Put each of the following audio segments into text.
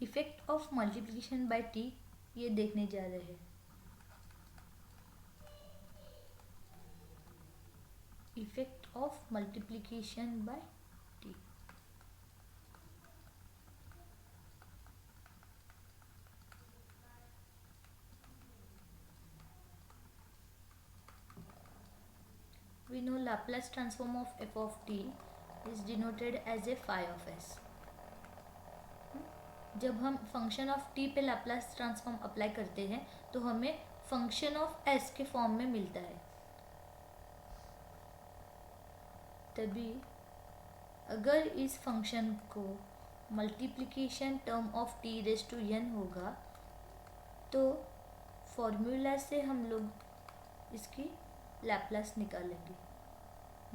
Effect of multiplication by T ये देखने जा रहे हैं। Effect of multiplication by T. We know Laplace transform of f of t is denoted as a phi of s. जब हम function of t पे Laplace transform apply करते हैं तो हमें फंक्शन ऑफ एस के फॉर्म में मिलता है। तभी अगर इस फंक्शन को multiplication term of t raise to n होगा तो फॉर्मूला से हम लोग इसकी लाप्लास निकालेंगे।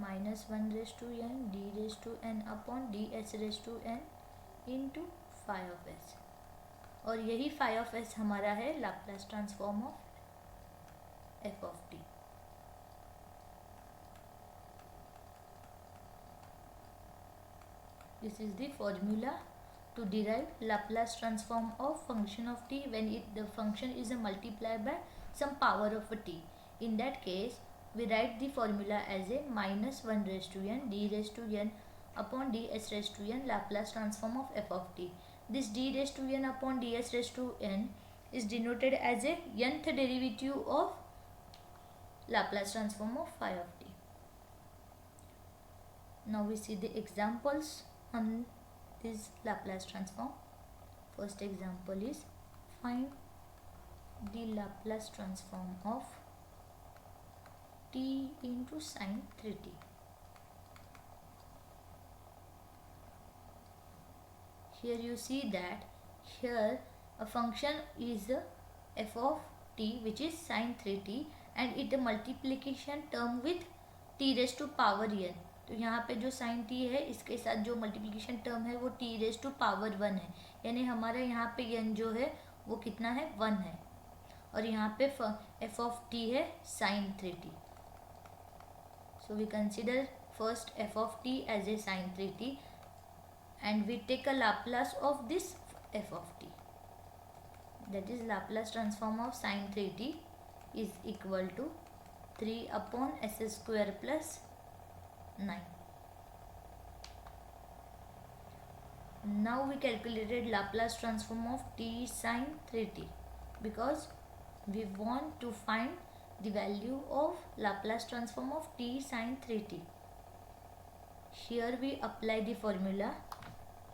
-1 raise to n d raise to n upon d s raise to n into phi of s, और यही फाई ऑफ एस हमारा है Laplace transform of f of t. This is the formula to derive Laplace transform of function of t when the function is a multiplier by some power of a t. In that case, we write the formula as a -1 raised to n d raised to n upon ds raised to n Laplace transform of f of t. This d raised to n upon ds raised to n is denoted as a nth derivative of Laplace transform of phi of t. Now we see the examples on this Laplace transform. First example is find the Laplace transform of t into sin 3t. Here you see that here a function is f of t which is sin 3t and it a multiplication term with t raised to power n. तो यहाँ पे जो sign T है इसके साथ जो multiplication term है वो टी रेज टू पावर 1 है, यानी हमारा यहाँ पे n जो है वो कितना है 1 है, और यहाँ पे f ऑफ t है sine 3t. So we consider first f of t as a sine 3t and we take a Laplace of this f of t, that is Laplace transform of sin 3t is equal to 3 upon s square plus 9. Now we calculated Laplace transform of t sin 3t because we want to find the value of Laplace transform of t sin 3t. Here we apply the formula.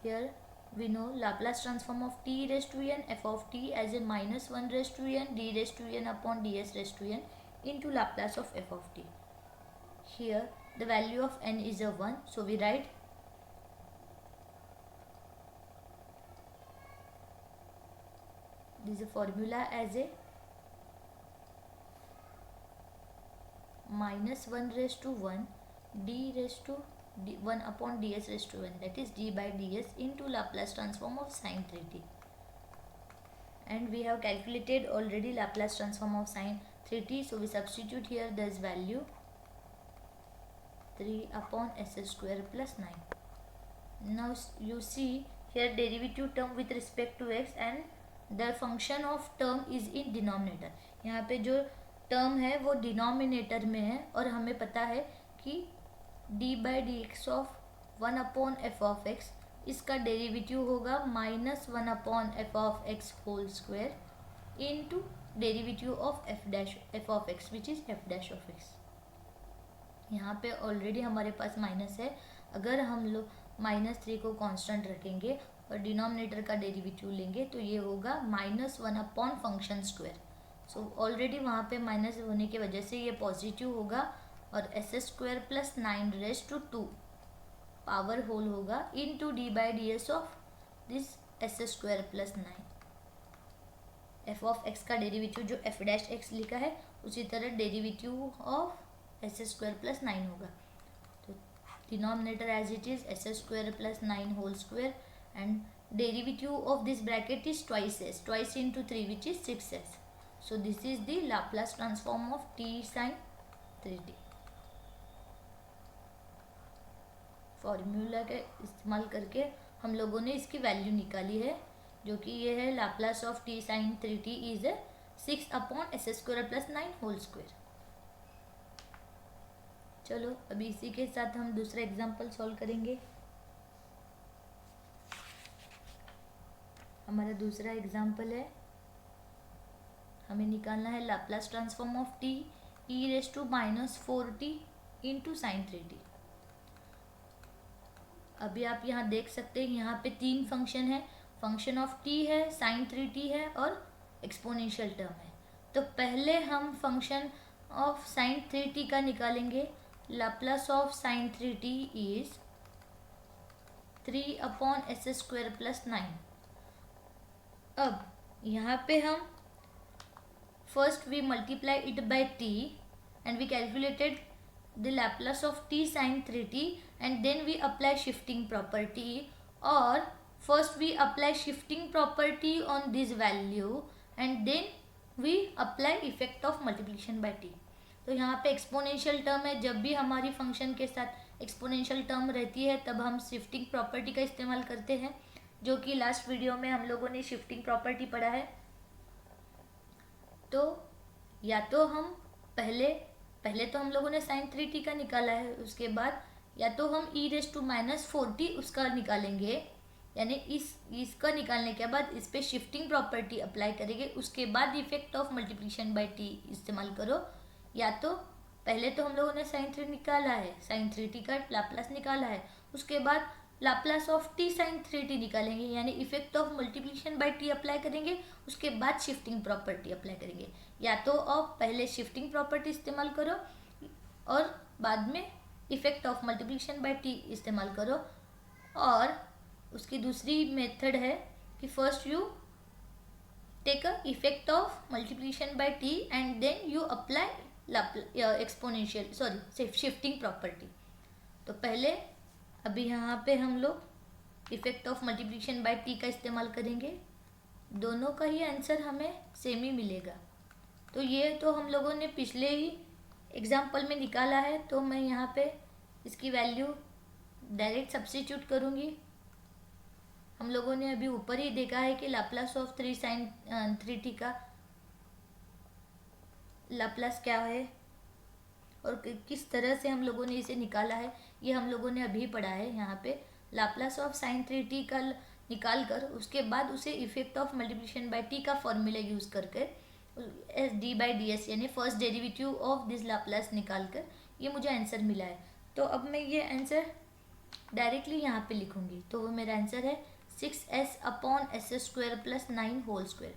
Here we know Laplace transform of t raised to n f of t as a -1 raised to n d raised to n upon ds raised to n into Laplace of f of t. Here the value of n is a 1, so we write this is a formula as a -1 raised to 1 d raised to 1 upon ds raised to n, that is d by ds into Laplace transform of sin 3t. And we have calculated already Laplace transform of sin 3t, so we substitute here this value 3 upon s square plus 9. Now you see here derivative term with respect to x and the function of term is in denominator. यहाँ पे जो term है वो denominator में है और हमें पता है कि d by d x of 1 upon f of x इसका डेरिवेटिव होगा -1 upon f of x whole square into derivative of f of x which is f dash of x. यहाँ पे ऑलरेडी हमारे पास माइनस है, अगर हम लोग -3 को कांस्टेंट रखेंगे और डिनोमिनेटर का डेरिवेटिव लेंगे तो ये होगा -1 upon function square. So already वहाँ पे माइनस होने की वजह से ये पॉजिटिव होगा और S square plus 9 raise to 2 power whole होगा into D by D S of this S square plus 9. F of X का डेरिवेटिव जो एफ डैश एक्स लिखा है उसी तरह derivative of S square plus 9 होगा. तो denominator as it is S square plus 9 whole square and derivative of this bracket is twice S, twice into 3 which is 6s. So this is the Laplace transform of t sine 3t. Formula के इस्तेमाल करके हम लोगों ने इसकी value निकाली है जो कि ये है Laplace of t sine 3t is 6/s² + 9 whole square. चलो अभी इसी के साथ हम दूसरा एग्जाम्पल सॉल्व करेंगे। हमारा दूसरा एग्जाम्पल है, हमें निकालना है Laplace transform of T e⁻⁴t into sine 3t। अभी आप यहाँ देख सकते हैं, यहाँ पे 3 फंक्शन है, फंक्शन ऑफ टी है, साइन 3t है और एक्सपोनेंशियल टर्म है। तो पहले हम फंक्शन ऑफ साइन 3t का निकालेंगे। Laplace of sine 3t is 3/s² + 9। अब यहाँ पे हम first we multiply it by t and we calculated the Laplace of t sin 3t and then we apply shifting property, or first we apply shifting property on this value and then we apply effect of multiplication by t। तो यहाँ पे exponential term है, जब भी हमारी function के साथ exponential term रहती है तब हम शिफ्टिंग प्रॉपर्टी का इस्तेमाल करते हैं, जो कि लास्ट वीडियो में हम लोगों ने शिफ्टिंग प्रॉपर्टी पढ़ा है। तो या तो हम पहले तो हम लोगों ने साइन 3t का निकाला है, उसके बाद या तो हम e⁻⁴t उसका निकालेंगे, यानी इसका निकालने के बाद इस पे शिफ्टिंग प्रॉपर्टी अप्लाई करेंगे, उसके बाद effect of multiplication by t इस्तेमाल करो। या तो पहले तो हम लोगों ने साइन 3 निकाला है, साइन 3t का लाप्लास निकाला है, उसके बाद Laplace of t sine 3t निकालेंगे, यानी effect of multiplication by T apply करेंगे, उसके बाद शिफ्टिंग प्रॉपर्टी अप्लाई करेंगे। या तो आप पहले शिफ्टिंग प्रॉपर्टी इस्तेमाल करो और बाद में effect of multiplication by t इस्तेमाल करो, और उसकी दूसरी मेथड है कि first you take a effect of multiplication by t and then you apply shifting property. तो पहले अभी यहाँ पे हम लोग effect of multiplication by t का इस्तेमाल करेंगे, दोनों का ही आंसर हमें सेम ही मिलेगा। तो ये तो हम लोगों ने पिछले ही एग्जाम्पल में निकाला है, तो मैं यहाँ पे इसकी वैल्यू डायरेक्ट सब्स्टिट्यूट करूँगी। हम लोगों ने अभी ऊपर ही देखा है कि लाप्लास ऑफ 3 साइन 3t का लाप्लास क्या है और किस तरह से हम लोगों ने इसे निकाला है, ये हम लोगों ने अभी पढ़ा है। यहाँ पे लाप्लास ऑफ साइन 3t का निकाल कर उसके बाद उसे effect of multiplication by t का फॉर्मूला यूज़ करके एस d/ds यानी first derivative of this Laplace निकाल कर ये मुझे आंसर मिला है। तो अब मैं ये आंसर डायरेक्टली यहाँ पे लिखूँगी, तो वो मेरा आंसर है 6s/s² + 9 होल स्क्वायर।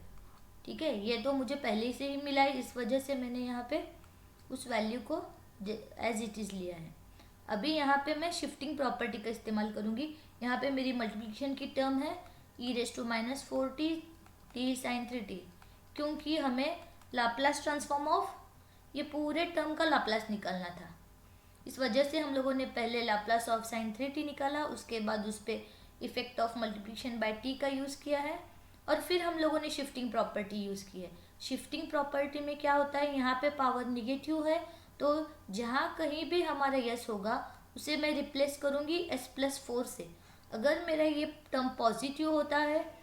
ठीक है, ये तो मुझे पहले से ही मिला है, इस वजह से मैंने यहाँ पे उस वैल्यू को एज इट इज़ लिया है। अभी यहाँ पे मैं शिफ्टिंग प्रॉपर्टी का इस्तेमाल करूँगी। यहाँ पे मेरी मल्टीप्लिकेशन की टर्म है e⁻⁴t t sin 3t, क्योंकि हमें लाप्लास ट्रांसफॉर्म ऑफ ये पूरे टर्म का लाप्लास निकालना था, इस वजह से हम लोगों ने पहले लाप्लास ऑफ साइन 3t निकाला, उसके बाद उस पर effect of multiplication by t का यूज़ किया है, और फिर हम लोगों ने शिफ्टिंग प्रॉपर्टी यूज़ की है। शिफ्टिंग प्रॉपर्टी में क्या होता है, यहाँ पे पावर निगेटिव है, तो जहाँ कहीं भी हमारा यस होगा उसे मैं रिप्लेस करूँगी s+4 से। अगर मेरा ये टर्म पॉजिटिव होता है,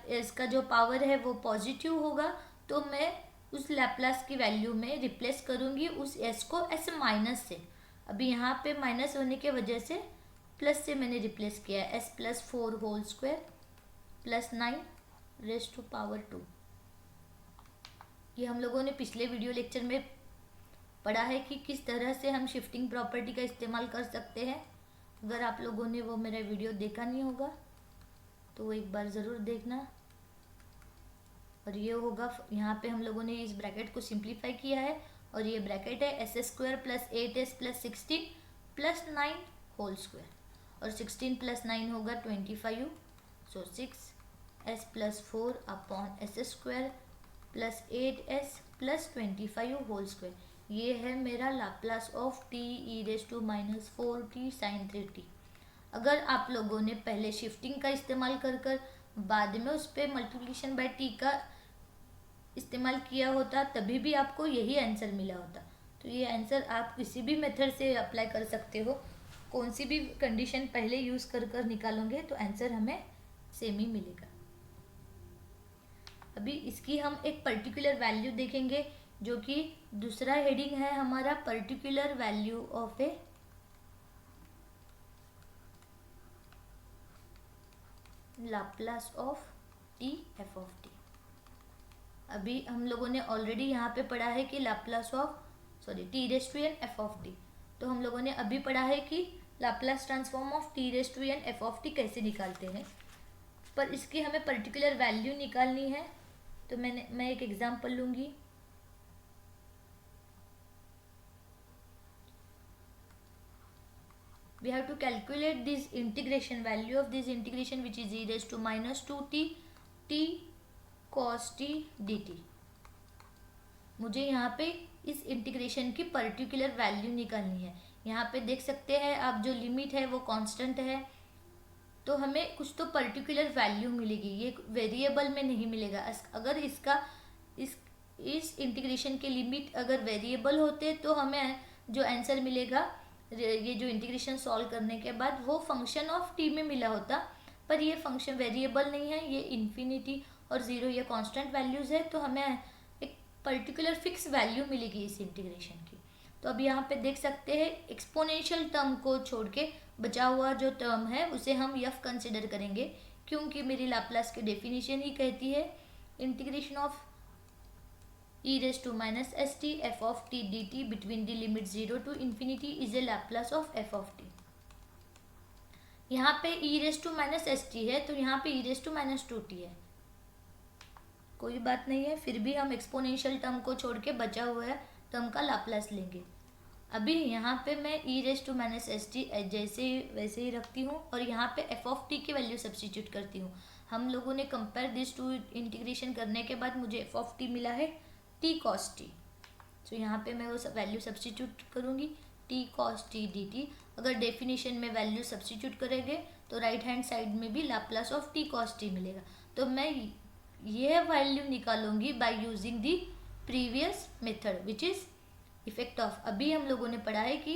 इसका जो पावर है वो पॉजिटिव होगा, तो मैं उस लैप्लास की वैल्यू में रिप्लेस करूँगी उस s को s- से। अभी यहाँ पे माइनस होने के वजह से प्लस से मैंने रिप्लेस किया है, s+4 होल स्क्वायर + 9⁻²। ये हम लोगों ने पिछले वीडियो लेक्चर में पढ़ा है कि किस तरह से हम शिफ्टिंग प्रॉपर्टी का इस्तेमाल कर सकते हैं। अगर आप लोगों ने वो मेरा वीडियो देखा नहीं होगा तो वो एक बार ज़रूर देखना। और ये होगा, यहाँ पे हम लोगों ने इस ब्रैकेट को सिंप्लीफाई किया है, और ये ब्रैकेट है s² + 8s + 16 + 9 होल स्क्वायर, और 16 + 9 होगा 25। सो 6s+4/s² + 8s + 25 होल स्क्वायर। ये है मेरा Laplace of t e⁻⁴t sin 3t। अगर आप लोगों ने पहले शिफ्टिंग का इस्तेमाल कर बाद में उस पर मल्टीप्लिकेशन बाय टी का इस्तेमाल किया होता, तभी भी आपको यही आंसर मिला होता। तो ये आंसर आप किसी भी मेथड से अप्लाई कर सकते हो, कौन सी भी कंडीशन पहले यूज़ कर निकालोगे तो आंसर हमें सेम ही मिलेगा। अभी इसकी हम एक पर्टिकुलर वैल्यू देखेंगे, जो कि दूसरा हेडिंग है हमारा, particular value of A Laplace of T F of T. अभी हम लोगों ने ऑलरेडी यहाँ पे पढ़ा है कि Laplace of t raise to n f of t. तो हम लोगों ने अभी पढ़ा है कि Laplace transform of t raise to n f of t कैसे निकालते हैं, पर इसकी हमें पर्टिकुलर वैल्यू निकालनी है। तो मैं एक एग्जांपल लूँगी। We have to calculate this integration value of this integration, which is e raised to minus 2t t cos t dt। मुझे यहाँ पे इस इंटीग्रेशन की पर्टिकुलर वैल्यू निकालनी है। यहाँ पे देख सकते हैं आप, जो लिमिट है वो कांस्टेंट है, तो हमें कुछ तो पर्टिकुलर वैल्यू मिलेगी, ये वेरिएबल में नहीं मिलेगा। अगर इसका इस इंटीग्रेशन के लिमिट अगर वेरिएबल होते तो हमें जो आंसर मिलेगा ये जो इंटीग्रेशन सॉल्व करने के बाद वो फंक्शन ऑफ टी में मिला होता, पर ये फंक्शन वेरिएबल नहीं है, ये इन्फिनिटी और ज़ीरो ये कांस्टेंट वैल्यूज़ है, तो हमें एक पर्टिकुलर फिक्स वैल्यू मिलेगी इस इंटीग्रेशन की। तो अब यहाँ पे देख सकते हैं एक्सपोनेंशियल टर्म को छोड़ के बचा हुआ जो टर्म है उसे हम यफ कंसिडर करेंगे, क्योंकि मेरी लाप्लास की डेफिनेशन ही कहती है integration of e raised to minus st f of t dt between the limit 0 to infinity is a Laplace of f of t। यहाँ पे e raised to minus st है, तो यहाँ पे e raised to minus 2t है, कोई बात नहीं है, फिर भी हम एक्सपोनेंशियल टर्म को छोड़ के बचा हुआ है टर्म का लाप्लास लेंगे। अभी यहाँ पे मैं e raised to minus st जैसे वैसे ही रखती हूँ और यहाँ पे f of t की वैल्यू सब्स्टिट्यूट करती हूँ। हम लोगों ने कंपेयर दिस टू इंटीग्रेशन करने के बाद मुझे f of t मिला है t cos t। तो यहाँ पे मैं वो वैल्यू सब्स्टिट्यूट करूँगी, t cos t dt। अगर डेफिनेशन में वैल्यू सब्स्टिट्यूट करेंगे तो राइट हैंड साइड में भी Laplace of t cos t मिलेगा। तो मैं यह वैल्यू निकालूंगी by using the previous method which is effect of. अभी हम लोगों ने पढ़ा है कि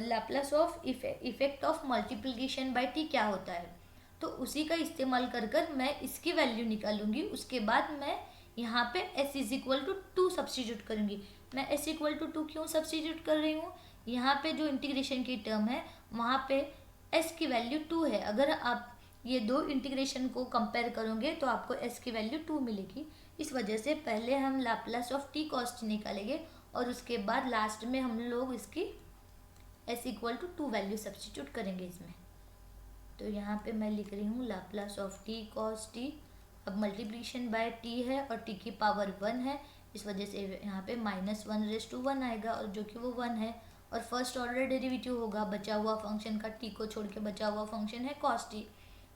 Laplace of effect of multiplication by t क्या होता है, तो उसी का इस्तेमाल कर कर मैं इसकी वैल्यू निकालूंगी। उसके बाद मैं यहाँ पे s is equal to 2 substitute करूँगी। मैं s इक्वल टू 2 क्यों सब्स्टिट्यूट कर रही हूँ, यहाँ पे जो इंटीग्रेशन की टर्म है वहाँ पे s की वैल्यू 2 है। अगर आप ये दो इंटीग्रेशन को कंपेयर करोगे तो आपको s की वैल्यू 2 मिलेगी। इस वजह से पहले हम Laplace of t cos t निकालेंगे और उसके बाद लास्ट में हम लोग इसकी s equal to 2 value substitute करेंगे इसमें। तो यहाँ पे मैं लिख रही हूँ Laplace of t cos t। अब मल्टीप्लिकेशन बाय t है और t की पावर 1 है, इस वजह से यहाँ पे -1 रेज़ टू 1 आएगा, और जो कि वो 1 है, और फर्स्ट ऑर्डर डेरिवेटिव होगा बचा हुआ फंक्शन का, t को छोड़ के बचा हुआ फंक्शन है cos t,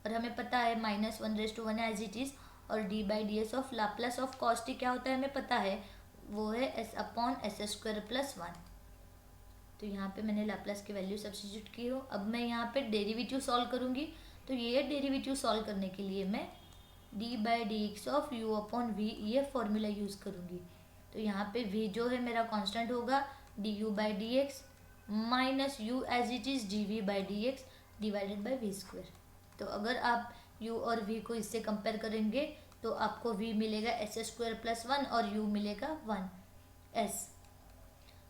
और हमें पता है -1 raise to 1 as it is, और d by D S of Laplace of cos t क्या होता है हमें पता है, वो है s upon s square plus 1। तो यहाँ पे मैंने लाप्लास की वैल्यू सब्स्टिट्यूट की हो। अब मैं यहाँ पे डेरिवेटिव सॉल्व करूँगी, तो ये डेरिवेटिव सॉल्व करने के लिए मैं d by d x of u upon v ये फॉर्मूला यूज़ करूँगी। तो यहाँ पे v जो है मेरा कांस्टेंट होगा d u by d x minus u as it is d v by d x divided by v square. तो अगर आप u और v को इससे कंपेयर करेंगे तो आपको v मिलेगा एस स्क्वायर प्लस 1 और u मिलेगा 1 s।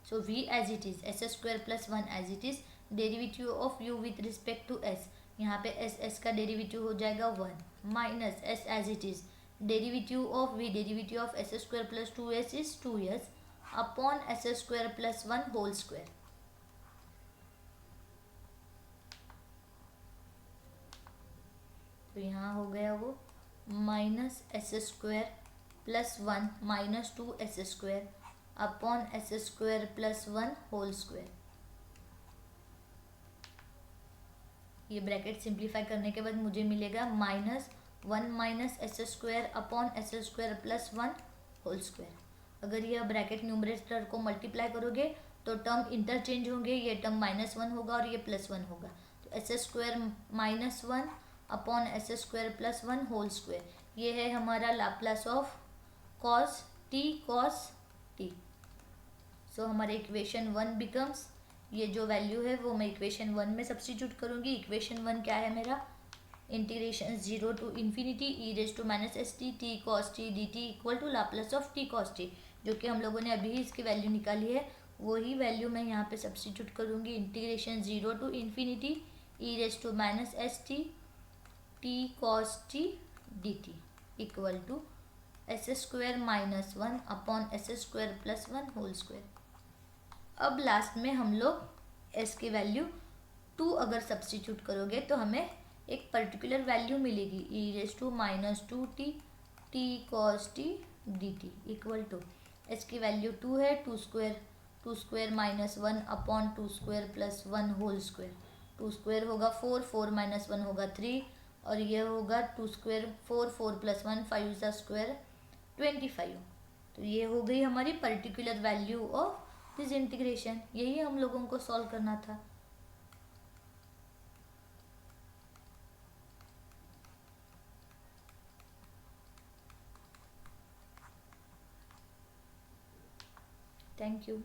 So v as it is s square plus 1 as it is, derivative of u with respect to s, यहाँ पे s का डेरिवेटिव हो जाएगा 1 minus s as it is, derivative of v, derivative of S square plus 2s is 2s upon s square plus 1 whole square. तो यहाँ हो गया वो minus s square plus 1 minus 2s square upon s square plus 1 whole square. ये bracket simplify करने के बाद मुझे मिलेगा -1 minus s square upon s square plus 1 whole square. अगर यह ब्रैकेट न्यूमरेटर को मल्टीप्लाई करोगे तो टर्म इंटरचेंज होंगे, ये टर्म -1 होगा और ये +1 होगा। तो s square -1 upon s square plus 1 whole square, ये है हमारा Laplace of cos t। So हमारे इक्वेशन 1 बिकम्स, ये जो वैल्यू है वो मैं इक्वेशन 1 में सब्स्टिट्यूट करूँगी। इक्वेशन 1 क्या है मेरा, integration 0 to infinity e raised to minus st t cos t dt equal to Laplace of t cos t, जो कि हम लोगों ने अभी इसकी वैल्यू निकाली है, वही वैल्यू मैं यहाँ पे सब्स्टिट्यूट करूँगी। Integration 0 to infinity e raised to minus st t cos t dt equal to s square minus 1 upon s square plus 1 whole square. अब लास्ट में हम लोग एस की वैल्यू 2 अगर सब्स्टिट्यूट करोगे तो हमें एक पर्टिकुलर वैल्यू मिलेगी, e raise to minus 2t t cos t dt equal to S की वैल्यू 2 है, 2 square minus 1 upon 2 square plus 1 whole square. 2 square होगा 4, 4 माइनस 1 होगा 3, और ये होगा 2 स्क्वायर 4, 4 प्लस 1 5 सा स्क्वायर 25। तो ये हो गई हमारी particular value of this integration. यही हम लोगों को सॉल्व करना था। Thank you.